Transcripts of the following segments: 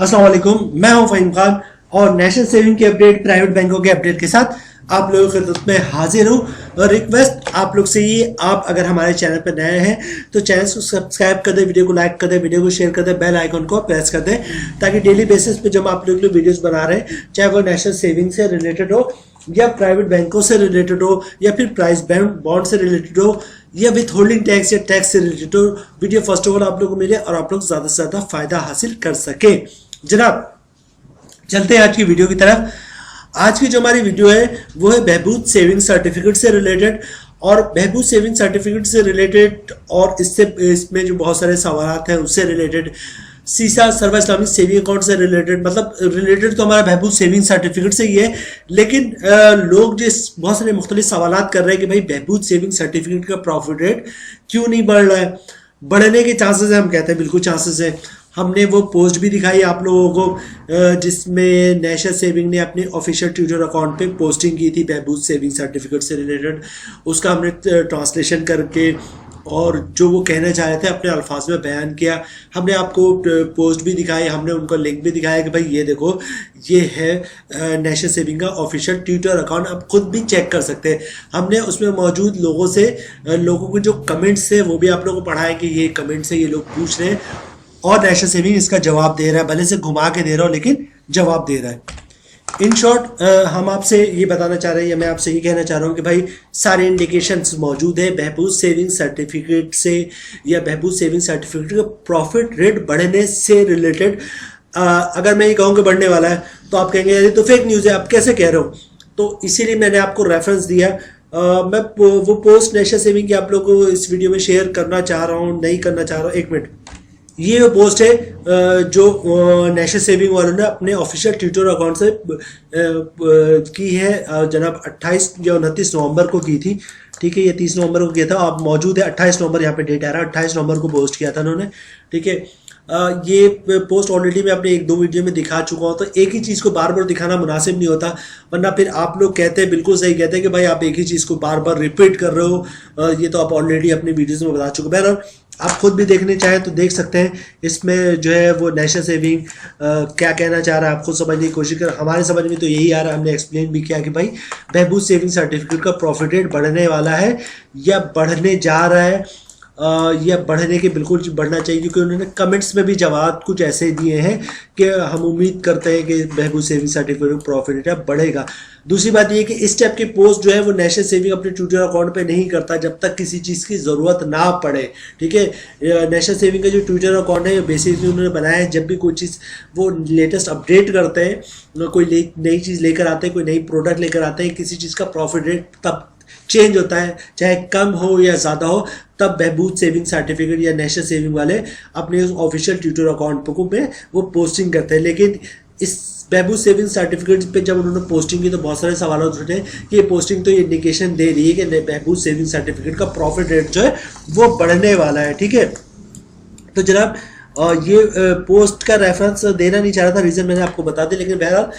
अस्सलाम वालेकुम, मैं हूं फ़हीम खान और नेशनल सेविंग की अपडेट, प्राइवेट बैंकों के अपडेट के साथ आप लोगों की खिदमत में हाजिर हूं। और रिक्वेस्ट आप लोग से ये, आप अगर हमारे चैनल पर नए हैं तो चैनल को सब्सक्राइब कर दें, वीडियो को लाइक कर दें, वीडियो को शेयर कर दें, बेल आइकन को प्रेस कर दें ताकि डेली बेसिस पे जब आप लोग वीडियोस बना रहे हैं, चाहे वो नेशनल सेविंग से रिलेटेड हो या प्राइवेट बैंकों से रिलेटेड हो या फिर प्राइस बॉन्ड से रिलेटेड हो या विथ होल्डिंग टैक्स या टैक्स से रिलेटेड हो, वीडियो फर्स्ट ऑफ ऑल आप लोगों को मिले और आप लोग ज़्यादा से ज़्यादा फायदा हासिल कर सके। जनाब चलते हैं आज की वीडियो की तरफ। आज की जो हमारी वीडियो है वो है बहबूद सेविंग सर्टिफिकेट से रिलेटेड। और बहबूद सेविंग सर्टिफिकेट से रिलेटेड और इसमें जो बहुत सारे सवाल हैं उससे रिलेटेड, सीसा सर्व इस्लामिक सेविंग अकाउंट से रिलेटेड, मतलब रिलेटेड तो हमारा बहबूद सेविंग सर्टिफिकेट से ही है, लेकिन लोग जो बहुत सारे मुख्तलिफ सवाल कर रहे हैं कि भाई बहबूद सेविंग सर्टिफिकेट का प्रॉफिट रेट क्यों नहीं बढ़ रहा है। बढ़ने के चांसेस है, हम कहते हैं बिल्कुल चांसेस है। हमने वो पोस्ट भी दिखाई आप लोगों को जिसमें नेशनल सेविंग ने अपने ऑफिशियल ट्विटर अकाउंट पे पोस्टिंग की थी बहबूद सेविंग सर्टिफिकेट से रिलेटेड। उसका हमने ट्रांसलेशन करके और जो वो कहना चाह रहे थे अपने अल्फाज में बयान किया। हमने आपको पोस्ट भी दिखाई, हमने उनको लिंक भी दिखाया कि भाई ये देखो, ये है नेशनल सेविंग का ऑफिशियल ट्विटर अकाउंट, आप खुद भी चेक कर सकते हैं। हमने उसमें मौजूद लोगों के जो कमेंट्स थे वो भी आप लोगों को पढ़ाए कि ये कमेंट्स है, ये लोग पूछ रहे हैं और नेशनल सेविंग इसका जवाब दे रहा है, भले से घुमा के दे रहा हो लेकिन जवाब दे रहा है। इन शॉर्ट हम आपसे ये बताना चाह रहे हैं या मैं आपसे ये कहना चाह रहा हूँ कि भाई सारे इंडिकेशंस मौजूद है बहबूद सेविंग सर्टिफिकेट से या बहबूद सेविंग सर्टिफिकेट का प्रॉफिट रेट बढ़ने से रिलेटेड। अगर मैं ये कहूँ कि बढ़ने वाला है तो आप कहेंगे अरे तो फेक न्यूज़ है, आप कैसे कह रहे हो। तो इसीलिए मैंने आपको रेफरेंस दिया। मैं वो पोस्ट नेशनल सेविंग की आप लोगों को इस वीडियो में शेयर करना चाह रहा हूँ, नहीं करना चाह रहा हूँ, एक मिनट। ये पोस्ट है जो नेशनल सेविंग वालों ने अपने ऑफिशियल ट्विटर अकाउंट से की है, जनाब 28 या 29 नवंबर को की थी। ठीक है, ये 30 नवंबर को किया था, आप मौजूद है 28 नवंबर, यहाँ पे डेट आ रहा है 28 नवंबर को पोस्ट किया था उन्होंने। ठीक है, ये पोस्ट ऑलरेडी मैं अपने 1-2 वीडियो में दिखा चुका हूँ, तो एक ही चीज़ को बार बार दिखाना मुनासिब नहीं होता, वरना फिर आप लोग कहते हैं, बिल्कुल सही कहते हैं कि भाई आप एक ही चीज़ को बार बार रिपीट कर रहे हो। ये तो आप ऑलरेडी अपनी वीडियोज़ में बता चुके। बहरहाल आप खुद भी देखने चाहें तो देख सकते हैं, इसमें जो है वो नेशनल सेविंग क्या कहना चाह रहा है आप खुद समझने की कोशिश कर। हमारे समझ में तो यही आ रहा है, हमने एक्सप्लेन भी किया कि भाई बहबूद सेविंग सर्टिफिकेट का प्रॉफिट रेट बढ़ने वाला है या बढ़ने जा रहा है, या बढ़ने के बिल्कुल बढ़ना चाहिए, क्योंकि उन्होंने कमेंट्स में भी जवाब कुछ ऐसे दिए हैं कि हम उम्मीद करते हैं कि बहबूद सेविंग सर्टिफिकेट प्रॉफिट रेट बढ़ेगा। दूसरी बात ये कि इस टाइप की पोस्ट जो है वो नेशनल सेविंग अपने ट्विटर अकाउंट पे नहीं करता जब तक किसी चीज़ की ज़रूरत ना पड़े। ठीक है, नेशनल सेविंग का जो ट्विटर अकाउंट है बेसिकली उन्होंने बनाया है, जब भी कोई चीज़ वो लेटेस्ट अपडेट करते हैं, कोई नई चीज़ लेकर आते हैं, कोई नई प्रोडक्ट लेकर आते हैं, किसी चीज़ का प्रॉफिट रेट तब चेंज होता है, चाहे कम हो या ज़्यादा हो, तब बहबूद सेविंग सर्टिफिकेट या नेशनल सेविंग वाले अपने उस ऑफिशियल ट्विटर अकाउंट पे वो पोस्टिंग करते हैं। लेकिन इस बहबूद सेविंग सर्टिफिकेट पे जब उन्होंने पोस्टिंग की तो बहुत सारे सवाल उठे कि ये पोस्टिंग तो ये इंडिकेशन दे रही है कि बहबूद सेविंग सर्टिफिकेट का प्रॉफिट रेट जो है वो बढ़ने वाला है। ठीक है, तो जनाब ये पोस्ट का रेफरेंस देना नहीं चाह रहा था, रीज़न मैंने आपको बता दिया, लेकिन बहरहाल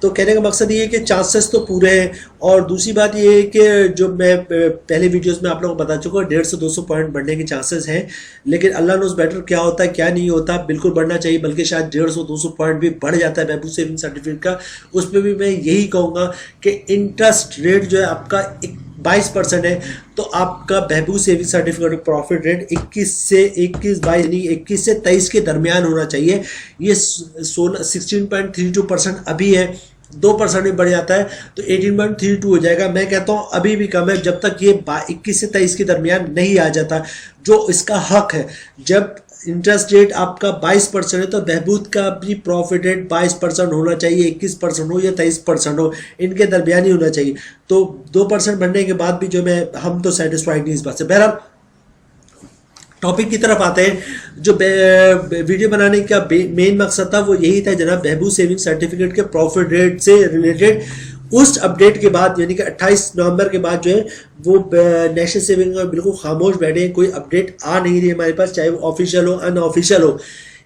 तो कहने का मकसद ये है कि चांसेस तो पूरे हैं। और दूसरी बात ये है कि जो मैं पहले वीडियोस में आप लोगों को बता चुका हूँ 150 से 200 पॉइंट बढ़ने के चांसेस हैं, लेकिन अल्लाह नोज बेटर क्या होता है क्या नहीं होता। बिल्कुल बढ़ना चाहिए, बल्कि शायद 150-200 पॉइंट भी बढ़ जाता है बहबूद सेविंग सर्टिफिकेट का। उस पर भी मैं यही कहूँगा कि इंटरेस्ट रेट जो है आपका 22% है, तो आपका बहबूद सेविंग सर्टिफिकेट प्रॉफिट रेट 21 से 23 के दरमियान होना चाहिए। ये 16.32% अभी है, 2% भी बढ़ जाता है तो 18.32 हो जाएगा। मैं कहता हूँ अभी भी कम है, जब तक ये 21 से 23 के दरमियान नहीं आ जाता जो इसका हक है। जब इंटरेस्ट रेट आपका 22% है तो बहबूद का भी प्रॉफिट रेट 22% होना चाहिए, 21% हो या 23% हो, इनके दरमियान ही होना चाहिए। तो 2% बढ़ने के बाद भी जो हम तो सेटिस्फाइड नहीं इस बात से। बहरहाल टॉपिक की तरफ आते हैं। जो वीडियो बनाने का मेन मकसद था वो यही था जनाब, बहबूद सेविंग सर्टिफिकेट के प्रॉफिट रेट से रिलेटेड उस अपडेट के बाद, यानी कि 28 नवंबर के बाद जो है वो नेशनल सेविंग में बिल्कुल खामोश बैठे हैं, कोई अपडेट आ नहीं रही हमारे पास, चाहे वो ऑफिशियल हो अनऑफिशियल हो।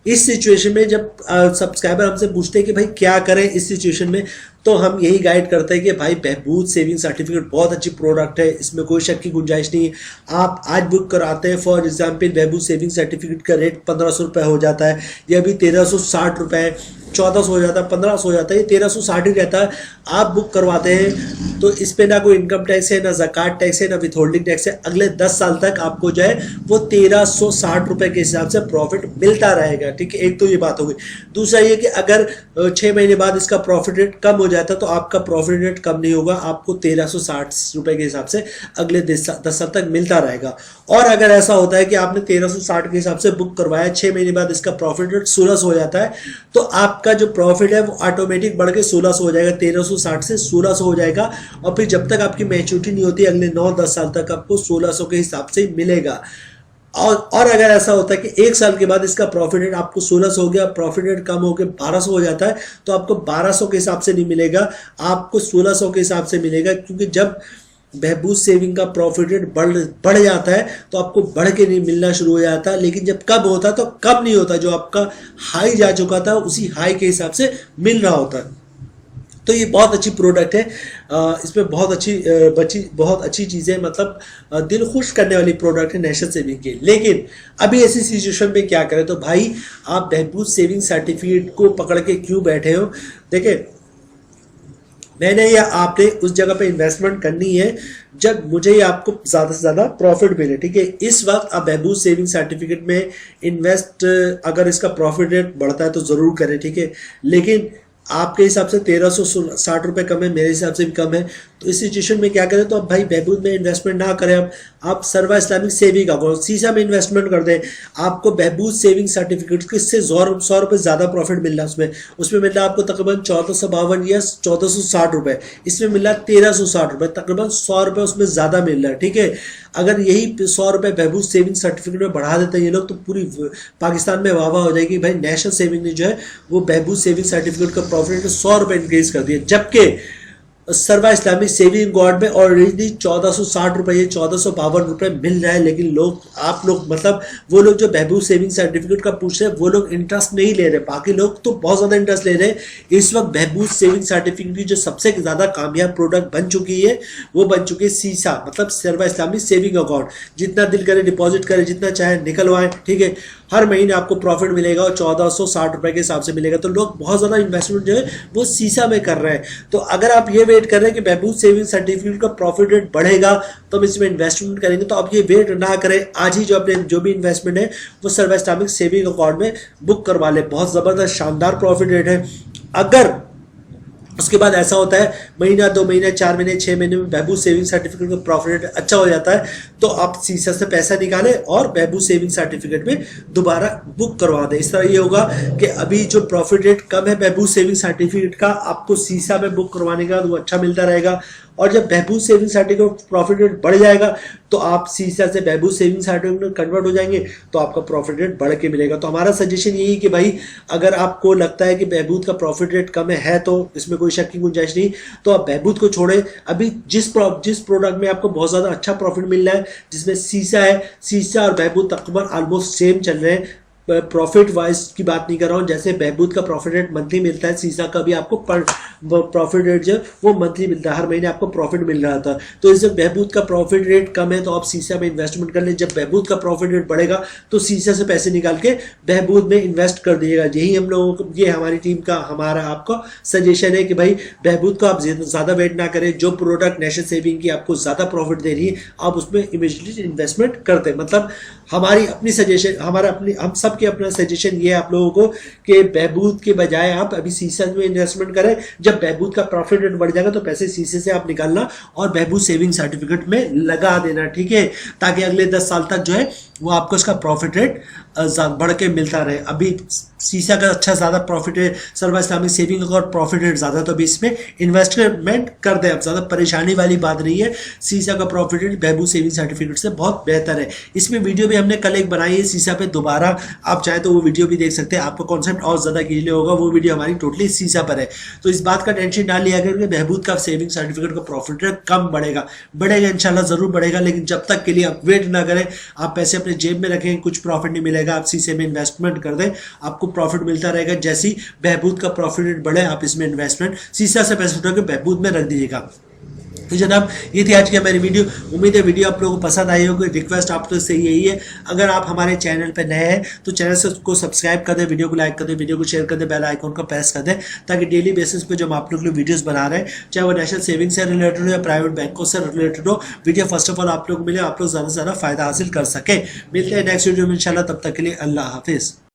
इस सिचुएशन में जब सब्सक्राइबर हमसे पूछते हैं कि भाई क्या करें इस सिचुएशन में, तो हम यही गाइड करते हैं कि भाई बहबूद सेविंग सर्टिफिकेट बहुत अच्छी प्रोडक्ट है, इसमें कोई शक की गुंजाइश नहीं है। आप आज बुक कराते हैं, फॉर एग्जांपल बहबूद सेविंग सर्टिफिकेट का रेट 1500 रुपये हो जाता है, या अभी 1360 रुपये है, 1400 हो जाता है, 1500 हो जाता है, ये 1360 ही रहता है। आप बुक करवाते हैं तो इस पे ना कोई इनकम टैक्स है, ना ज़कात टैक्स है, ना विथहोल्डिंग टैक्स है। अगले 10 साल तक आपको जो है वो 1360 रुपए के हिसाब से प्रॉफिट मिलता रहेगा, ठीक है। एक तो ये बात हो गई। दूसरा ये कि अगर 6 महीने बाद इसका प्रॉफिट रेट कम हो जाता है तो आपका प्रॉफिट रेट कम नहीं होगा, आपको 1360 रुपए के हिसाब से अगले 10 साल तक मिलता रहेगा। और अगर ऐसा होता है कि आपने 1360 के हिसाब से बुक करवाया, 6 महीने बाद इसका प्रॉफिट रेट 1600 हो जाता है, तो आपका जो प्रॉफिट है वो ऑटोमेटिक बढ़ के 1600 हो जाएगा, 1360 से 1600 हो जाएगा। और फिर जब तक आपकी मैच्योरिटी नहीं होती अगले 9-10 साल तक आपको 1600 के हिसाब से मिलेगा। और अगर ऐसा होता है कि 1 साल के बाद इसका प्रॉफिट रेट आपको 1600 हो गया, प्रॉफिट रेट कम हो गया 1200 हो जाता है, तो आपको 1200 के हिसाब से नहीं मिलेगा, आपको 1600 के हिसाब से मिलेगा। क्योंकि जब बहबूद सेविंग का प्रॉफिट रेट बढ़ जाता है तो आपको बढ़ के नहीं मिलना शुरू हो जाता है, लेकिन जब कम होता है तो कम नहीं होता, जो आपका हाई जा चुका था उसी हाई के हिसाब से मिल रहा होता है। तो ये बहुत अच्छी प्रोडक्ट है, इसमें बहुत अच्छी चीज़ें, मतलब दिल खुश करने वाली प्रोडक्ट है नेशनल सेविंग की। लेकिन अभी ऐसी सिचुएशन में क्या करें, तो भाई आप बहबूद सेविंग सर्टिफिकेट को पकड़ के क्यों बैठे हो। देखिए, मैंने या आपने उस जगह पे इन्वेस्टमेंट करनी है जब मुझे या आपको ज़्यादा से ज़्यादा प्रॉफिट मिले, ठीक है। इस वक्त आप बहबूद सेविंग सर्टिफिकेट में इन्वेस्ट, अगर इसका प्रॉफिट रेट बढ़ता है तो ज़रूर करें, ठीक है। लेकिन आपके हिसाब से 1360 रुपये कम है, मेरे हिसाब से भी कम है, तो इस सिचुएशन में क्या करें, तो अब भाई बहबूद में इन्वेस्टमेंट ना करें, आप सर्वा इस्लामिक सेविंग अकाउंट सीसा में इन्वेस्टमेंट कर दें। आपको बहबूद सेविंग सर्टिफिकेट किससे 100 रुपये ज़्यादा प्रॉफिट मिल रहा है, उसमें मिल रहा है आपको तकरीबन 1452 या 1460 रुपये, इसमें मिल रहा है 1360 रुपये, तकरीबन 100 रुपये उसमें ज़्यादा मिल रहा है, ठीक है। अगर यही 100 रुपये बहबूद सेविंग सर्टिफिकेट में बढ़ा देते हैं ये लोग तो पूरी पाकिस्तान में वाह वाह हो जाएगी, भाई नेशनल सेविंग ने जो है वो बहबूद सेविंग सर्टिफिकेट का प्रॉफिट 100 रुपये इंक्रीज कर दिया, जबकि सर्वा इस्लामिक सेविंग अकाउंट में ऑलरेडी 1460 रुपये, 1452 रुपये मिल रहा है। लेकिन आप लोग मतलब वो लोग जो बहबूद सेविंग सर्टिफिकेट का पूछ रहे हैं वो लोग इंटरेस्ट नहीं ले रहे, बाकी लोग तो बहुत ज़्यादा इंटरेस्ट ले रहे हैं। इस वक्त बहबूद सेविंग सर्टिफिकेट की जो सबसे ज़्यादा कामयाब प्रोडक्ट बन चुकी है वो बन चुकी है सीसा, मतलब सर्वा इस्लामिक सेविंग अकाउंट। जितना दिल करे डिपॉजिट करे, जितना चाहे निकलवाएं, ठीक है। हर महीने आपको प्रॉफिट मिलेगा और 1460 रुपये के हिसाब से मिलेगा। तो लोग बहुत ज़्यादा इन्वेस्टमेंट जो है वो सीसा में कर रहे हैं। तो अगर आप ये वेट कर रहे हैं कि बहबूद सेविंग सर्टिफिकेट का प्रॉफिट रेट बढ़ेगा तो हम इसमें इन्वेस्टमेंट करेंगे, तो आप ये वेट ना करें, आज ही जो अपने जो भी इन्वेस्टमेंट है वो सर्वा इस्लामिक सेविंग अकाउंट में बुक करवा ले। बहुत ज़बरदस्त शानदार प्रॉफिट रेट है। अगर उसके बाद ऐसा होता है महीना, 2 महीने, 4 महीने, 6 महीने में बहबूद सेविंग सर्टिफिकेट का प्रॉफिट रेट अच्छा हो जाता है तो आप सीसा से पैसा निकालें और बहबूद सेविंग सर्टिफिकेट में दोबारा बुक करवा दें। इस तरह ये होगा कि अभी जो प्रॉफिट रेट कम है बहबूद सेविंग सर्टिफिकेट का, आपको सीसा में बुक करवाने का वो अच्छा मिलता रहेगा। और जब बहबूद सेविंग सर्टिफिकेट प्रॉफिट रेट बढ़ जाएगा तो आप सीसा से बहबूद सेविंग सर्टिफिकेट में कन्वर्ट हो जाएंगे तो आपका प्रॉफिट रेट बढ़ के मिलेगा। तो हमारा सजेशन यही कि भाई अगर आपको लगता है कि बहबूद का प्रॉफिट रेट कम है तो इसमें कोई शक की गुंजाइश नहीं, तो आप बहबूद को छोड़ें। अभी जिस प्रोडक्ट में आपको बहुत ज़्यादा अच्छा प्रॉफिट मिल रहा है, जिसमें सीसा है, सीसा और बहबूद तकरीबन ऑलमोस्ट सेम चल रहे हैं। प्रॉफिट वाइज की बात नहीं कर रहा हूँ, जैसे बहबूद का प्रॉफिट रेट मंथली मिलता है, सीसा का भी आपको प्रॉफिट रेट जो वो मंथली मिलता है, हर महीने आपको प्रॉफिट मिल रहा था। तो इस बहबूद का प्रॉफिट रेट कम है तो आप सीसा में इन्वेस्टमेंट कर लें। जब बहबूद का प्रॉफिट रेट बढ़ेगा तो सीसा से पैसे निकाल के बहबूद में इन्वेस्ट कर दीजिएगा। यही हम लोगों को, ये हमारी टीम का, हमारा आपका सजेशन है कि भाई बहबूद को आप ज़्यादा वेट ना करें। जो प्रोडक्ट नेशनल सेविंग की आपको ज़्यादा प्रॉफिट दे रही है आप उसमें इमीडिएटली इन्वेस्टमेंट करते हैं। मतलब हमारी अपनी सजेशन, हम सब के अपना सजेशन ये है आप लोगों को कि बहबूद के बजाय आप अभी सीसा में इन्वेस्टमेंट करें। जब बहबूद का प्रॉफिट रेट बढ़ जाएगा तो पैसे सीसे से आप निकालना और बहबूद सेविंग सर्टिफिकेट में लगा देना, ठीक है, ताकि अगले 10 साल तक जो है वो आपको इसका प्रॉफिट रेट बढ़ के मिलता रहे। अभी सीसा का अच्छा ज़्यादा प्रॉफिट है, सर्वा Islamic saving account profit rate ज़्यादा, तो अभी इसमें इन्वेस्टमेंट कर दें। अब ज़्यादा परेशानी वाली बात नहीं है, सीसा का प्रॉफिट रेट बहबूद सेविंग सर्टिफिकेट से बहुत बेहतर है। इसमें वीडियो भी हमने कल एक बनाई है सीसा पे, दोबारा आप चाहे तो वो वीडियो भी देख सकते हैं, आपको कॉन्सेप्ट और ज़्यादा क्लियर होगा। वो वीडियो हमारी टोटली सीसा पर है। तो इस बात का टेंशन ना लिया करें कि बहबूद का सेविंग सर्टिफिकेट का प्रॉफिट रेट कम बढ़ेगा इंशाल्लाह ज़रूर बढ़ेगा, लेकिन जब तक के लिए आप वेट ना करें, आप पैसे अपने जेब में रखें, कुछ प्रॉफिट नहीं मिलेगा, आप सीसे में इन्वेस्टमेंट कर दें, आपको प्रॉफिट मिलता रहेगा। जैसी बहबूद का प्रॉफिट रेट बढ़े आप इसमें इन्वेस्टमेंट सीसा से पैसे उठा के बहबूद में रख दीजिएगा। तो जनाब ये थी आज की हमारी वीडियो। उम्मीद है वीडियो आप लोगों को पसंद आई होगी। रिक्वेस्ट आप लोग से यही है, अगर आप हमारे चैनल पर नए हैं तो चैनल से को सब्सक्राइब कर दें, वीडियो को लाइक कर दें, वीडियो को शेयर कर दें, बेल आइकन को प्रेस कर दें, ताकि डेली बेसिस पे जो हम आप लोग वीडियोस बना रहे हैं, चाहे वो नेशनल सेविंग से रिलेटेड हो या प्राइवेट बैंकों से रिलेटेड हो, वीडियो फर्स्ट ऑफ ऑल आप लोग को मिले, आप लोग ज़्यादा से ज़्यादा फायदा हासिल कर सके। मिलते हैं नेक्स्ट वीडियो में इंशाल्लाह, तब तक के लिए अल्लाह हाफिज़।